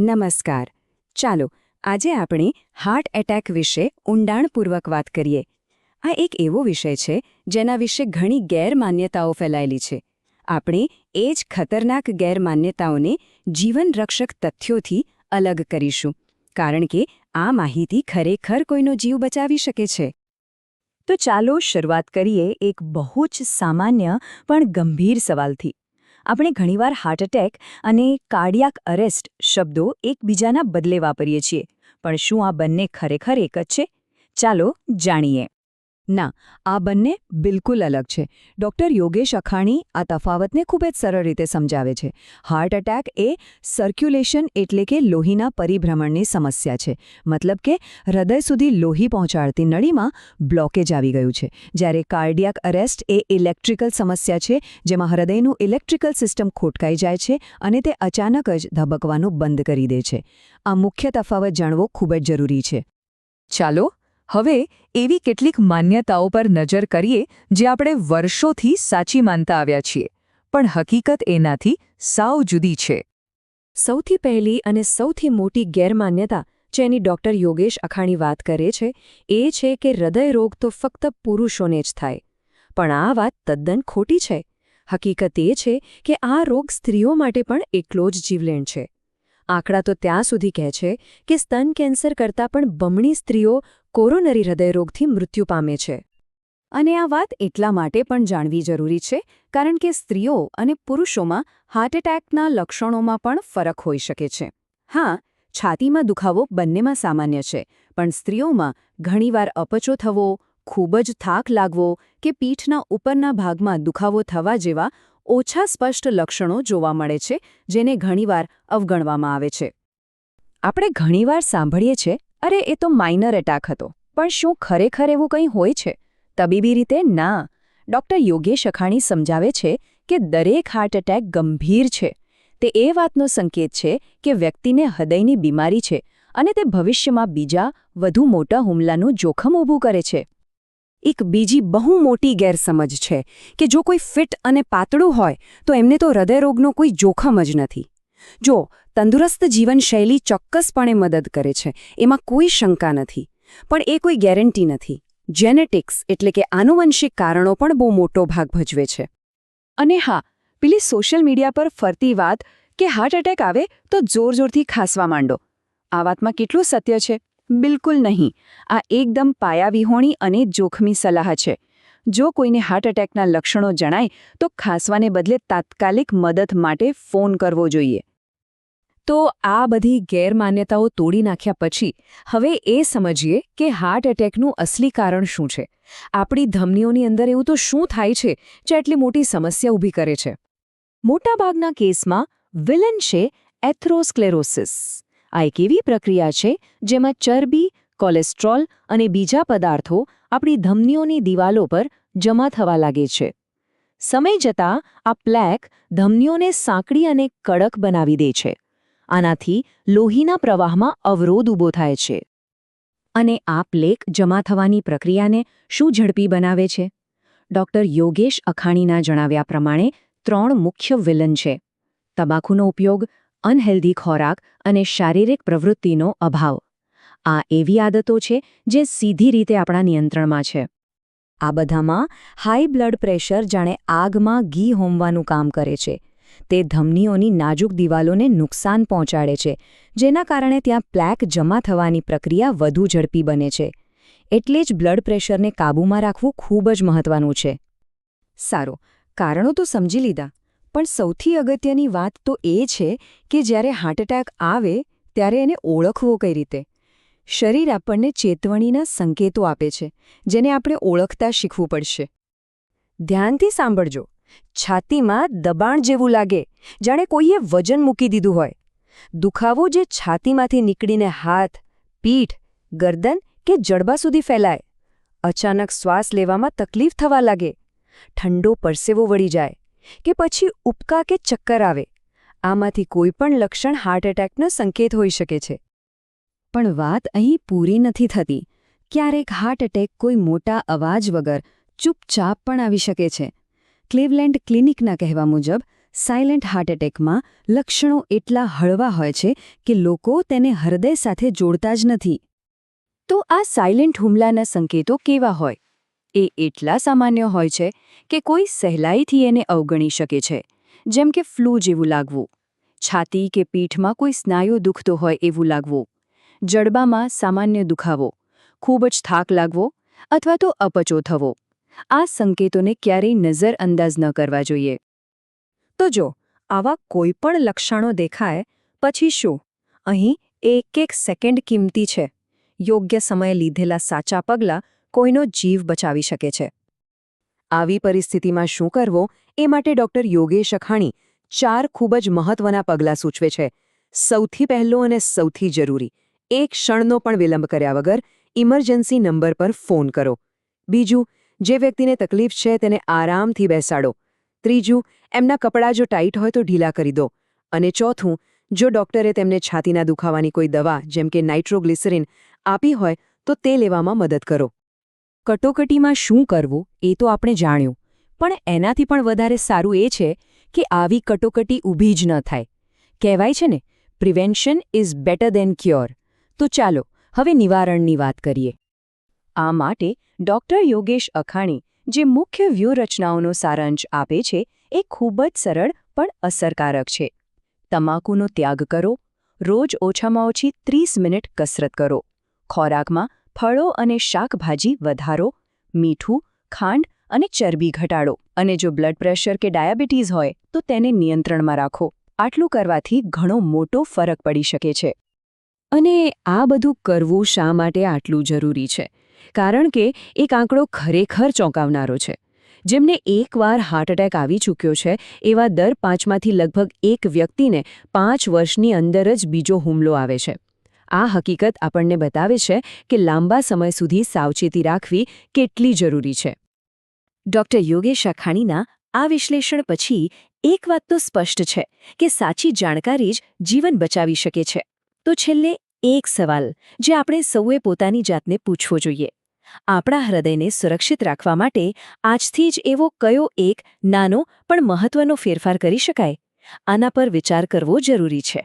નમસ્કાર. ચાલો આજે આપણે હાર્ટ એટેક વિશે ઊંડાણપૂર્વક વાત કરીએ. આ એક એવો વિષય છે જેના વિશે ઘણી ગેરમાન્યતાઓ ફેલાયેલી છે. આપણે એ જ ખતરનાક ગેરમાન્યતાઓને જીવનરક્ષક તથ્યોથી અલગ કરીશું, કારણ કે આ માહિતી ખરેખર કોઈનો જીવ બચાવી શકે છે. તો ચાલો શરૂઆત કરીએ એક બહુ જ સામાન્ય પણ ગંભીર સવાલથી. આપણે ઘણીવાર હાર્ટ એટેક અને કાર્ડિયાક અરેસ્ટ શબ્દો એકબીજાના બદલે વાપરીએ છીએ, પણ શું આ બંને ખરેખર એક જ છે? ચાલો જાણીએ. ના, આ બંને બિલકુલ અલગ છે. ડૉક્ટર યોગેશ અખાણી આ તફાવતને ખૂબ જ સરળ રીતે સમજાવે છે. હાર્ટ એટેક એ સર્ક્યુલેશન એટલે કે લોહીના પરિભ્રમણની સમસ્યા છે. મતલબ કે હૃદય સુધી લોહી પહોંચાડતી નળીમાં બ્લોકેજ આવી ગયું છે. જ્યારે કાર્ડિયાક અરેસ્ટ એ ઇલેક્ટ્રિકલ સમસ્યા છે, જેમાં હૃદયનું ઇલેક્ટ્રિકલ સિસ્ટમ ખોટકાઈ જાય છે અને તે અચાનક જ ધબકવાનું બંધ કરી દે છે. આ મુખ્ય તફાવત જાણવો ખૂબ જ જરૂરી છે. ચાલો હવે એવી કેટલીક માન્યતાઓ પર નજર કરીએ જે આપણે વર્ષોથી સાચી માનતા આવ્યા છીએ, પણ હકીકત એનાથી સાવ જુદી છે. સૌથી પહેલી અને સૌથી મોટી ગેરમાન્યતા જેની ડૉક્ટર યોગેશ અખાણી વાત કરે છે એ છે કે હૃદયરોગ તો ફક્ત પુરુષોને જ થાય. પણ આ વાત તદ્દન ખોટી છે. હકીકત એ છે કે આ રોગ સ્ત્રીઓ માટે પણ એટલો જ જીવલેણ છે. આંકડા તો ત્યાં સુધી કહે છે કે સ્તન કેન્સર કરતાં પણ બમણી સ્ત્રીઓ કોરોનરી હૃદયરોગથી મૃત્યુ પામે છે. અને આ વાત એટલા માટે પણ જાણવી જરૂરી છે કારણ કે સ્ત્રીઓ અને પુરુષોમાં હાર્ટ એટેકના લક્ષણોમાં પણ ફરક હોઈ શકે છે. હા, છાતીમાં દુખાવો બંનેમાં સામાન્ય છે, પણ સ્ત્રીઓમાં ઘણીવાર અપચો થવો, ખૂબ જ થાક લાગવો કે પીઠના ઉપરના ભાગમાં દુખાવો થવા જેવા ઓછા સ્પષ્ટ લક્ષણો જોવા મળે છે, જેને ઘણીવાર અવગણવામાં આવે છે. આપણે ઘણીવાર સાંભળીએ છીએ, અરે એ તો માઇનર એટેક હતો, પણ શું ખરેખર એવું કંઈ હોય છે? તબીબી રીતે ના. ડૉક્ટર યોગેશ અખાણી સમજાવે છે કે દરેક હાર્ટ એટેક ગંભીર છે. તે એ વાતનો સંકેત છે કે વ્યક્તિને હૃદયની બીમારી છે અને તે ભવિષ્યમાં બીજા વધુ મોટા હુમલાનું જોખમ ઊભું કરે છે. એક બીજી બહુ મોટી ગેરસમજ છે કે જો કોઈ ફિટ અને પાતળું હોય તો એમને તો હૃદયરોગનો કોઈ જોખમ જ નથી. જો તંદુરસ્ત જીવનશૈલી ચોક્કસપણે મદદ કરે છે, એમાં કોઈ શંકા નથી, પણ એ કોઈ ગેરંટી નથી. જેનેટિક્સ એટલે કે આનુવંશિક કારણો પણ બહુ મોટો ભાગ ભજવે છે. અને હા, પેલી સોશિયલ મીડિયા પર ફરતી વાત કે હાર્ટ એટેક આવે તો જોરજોરથી ખાસવા માંડો, આ વાતમાં કેટલું સત્ય છે? બિલકુલ નહીં. આ એકદમ પાયાવિહોણી અને જોખમી સલાહ છે. જો કોઈને હાર્ટ એટેકના લક્ષણો જણાય તો ખાસવાને બદલે તાત્કાલિક મદદ માટે ફોન કરવો જોઈએ. તો આ બધી ગેરમાન્યતાઓ તોડી નાખ્યા પછી હવે એ સમજીએ કે હાર્ટ એટેકનું અસલી કારણ શું છે. આપણી ધમનીઓની અંદર એવું તો શું થાય છે જે આટલી મોટી સમસ્યા ઊભી કરે છે? મોટાભાગના કેસમાં વિલન છે એથેરોસ્ક્લેરોસિસ. આ એક એવી પ્રક્રિયા છે જેમાં ચરબી, કોલેસ્ટ્રોલ અને બીજા પદાર્થો આપણી ધમનીઓની દિવાલો પર જમા થવા લાગે છે. સમય જતાં આ પ્લેક ધમનીઓને સાંકડી અને કડક બનાવી દે છે. આનાથી લોહીના પ્રવાહમાં અવરોધ ઊભો થાય છે. અને આ પ્લેક જમા થવાની પ્રક્રિયાને શું ઝડપી બનાવે છે? ડૉક્ટર યોગેશ અખાણીના જણાવ્યા પ્રમાણે 3 મુખ્ય વિલન છે: તમાકુનો ઉપયોગ, અનહેલ્ધી ખોરાક અને શારીરિક પ્રવૃત્તિનો અભાવ. આ એવી આદતો છે જે સીધી રીતે આપણા નિયંત્રણમાં છે. આ બધામાં હાઈ બ્લડ પ્રેશર જાણે આગમાં ઘી હોમવાનું કામ કરે છે. તે ધમનીઓની નાજુક દિવાલોને નુકસાન પહોંચાડે છે, જેના કારણે ત્યાં પ્લેક જમા થવાની પ્રક્રિયા વધુ ઝડપી બને છે. એટલે જ બ્લડ પ્રેશરને કાબૂમાં રાખવું ખૂબ જ મહત્વનું છે. સારું, કારણો તો સમજી લીધા, પણ સૌથી અગત્યની વાત તો એ છે કે જ્યારે હાર્ટ એટેક આવે ત્યારે એને ઓળખવો કઈ રીતે? શરીર આપણને ચેતવણીના સંકેતો આપે છે, જેને આપણે ઓળખતા શીખવું પડશે. ધ્યાનથી સાંભળજો. છાતીમાં દબાણ જેવું લાગે, જાણે કોઈએ વજન મૂકી દીધું હોય. દુખાવો જે છાતીમાંથી નીકળીને હાથ, પીઠ, ગરદન કે જડબા સુધી ફેલાય. અચાનક શ્વાસ લેવામાં તકલીફ થવા લાગે. ઠંડો પરસેવો વળી જાય કે પછી ઉબકા કે ચક્કર આવે. આમાંથી કોઈ પણ લક્ષણ હાર્ટ એટેકનો સંકેત હોઈ શકે છે. પણ વાત અહીં પૂરી નથી થતી. ક્યારેક હાર્ટ એટેક કોઈ મોટા અવાજ વગર ચૂપચાપ પણ આવી શકે છે. ક્લિવલેન્ડ ક્લિનિકના કહેવા મુજબ સાયલેન્ટ હાર્ટ એટેકમાં લક્ષણો એટલા હળવા હોય છે કે લોકો તેને હૃદય સાથે જોડતા જ નથી. તો આ સાયલેન્ટ હુમલાના સંકેતો કેવા હોય? એ એટલા સામાન્ય હોય છે કે કોઈ સહેલાઈથી એને અવગણી શકે છે, જેમ કે ફ્લૂ જેવું લાગવું, છાતી કે પીઠમાં કોઈ સ્નાયુ દુખતો હોય એવું લાગવું, જડબામાં સામાન્ય દુખાવો, ખૂબ જ થાક લાગવો અથવા તો અપચો થવો. આ સંકેતોને ક્યારેય નજરઅંદાજ ન કરવા જોઈએ. તો જો આવા કોઈપણ લક્ષણો દેખાય પછી શું? અહીં એક સેકન્ડ કિંમતી છે. યોગ્ય સમયે લીધેલા સાચા પગલાં કોઈનો જીવ બચાવી શકે છે. આવી પરિસ્થિતિમાં શું કરવું એ માટે ડૉક્ટર યોગેશ અખાણી 4 ખૂબ જ મહત્વના પગલાં સૂચવે છે. સૌથી પહેલું અને સૌથી જરૂરી, એક ક્ષણનો પણ વિલંબ કર્યા વગર ઇમરજન્સી નંબર પર ફોન કરો. બીજું, જે વ્યક્તિને તકલીફ છે તેને આરામથી બેસાડો. ત્રીજું, એમના કપડાં જો ટાઈટ હોય તો ઢીલા કરી દો. અને ચોથું, જો ડૉક્ટરે તેમને છાતીના દુખાવાની કોઈ દવા જેમ કે નાઇટ્રોગ્લિસરીન આપી હોય તો તે લેવામાં મદદ કરો. કટોકટીમાં શું કરવું એ તો આપણે જાણ્યું, પણ એનાથી પણ વધારે સારું એ છે કે આવી કટોકટી ઊભી જ ન થાય. કહેવાય છે ને, prevention is better than cure. તો ચાલો હવે નિવારણની વાત કરીએ. આ માટે ડૉક્ટર યોગેશ અખાણી જે મુખ્ય વ્યૂહરચનાઓનો સારાંશ આપે છે એ ખૂબ જ સરળ પણ અસરકારક છે. તમાકુનો ત્યાગ કરો, રોજ ઓછામાં ઓછી 30 મિનિટ કસરત કરો, ખોરાકમાં ફળો અને શાકભાજી વધારો, મીઠું, ખાંડ અને ચરબી ઘટાડો, અને જો બ્લડ પ્રેશર કે ડાયાબિટીસ હોય તો તેને નિયંત્રણમાં રાખો. આટલું કરવાથી ઘણો મોટો ફરક પડી શકે છે. અને આ બધું કરવું શા માટે આટલું જરૂરી છે? કારણ કે એક આંકડો ખરેખર ચોંકાવનારો છે. જેમને એકવાર હાર્ટ એટેક આવી ચૂક્યો છે એવા દર 5માંથી લગભગ 1 વ્યક્તિને 5 વર્ષની અંદર જ બીજો હુમલો આવે છે. આ હકીકત આપણને બતાવે છે કે લાંબા સમય સુધી સાવચેતી રાખવી કેટલી જરૂરી છે. ડૉક્ટર યોગેશ અખાણીના આ વિશ્લેષણ પછી એક વાત તો સ્પષ્ટ છે કે સાચી જાણકારી જ જીવન બચાવી શકે છે. તો છેલ્લે એક સવાલ જે આપણે સૌએ પોતાની જાતને પૂછવો જોઈએ. આપણા હૃદયને સુરક્ષિત રાખવા માટે આજથી જ એવો કયો એક નાનો પણ મહત્વનો ફેરફાર કરી શકાય? આના પર વિચાર કરવો જરૂરી છે.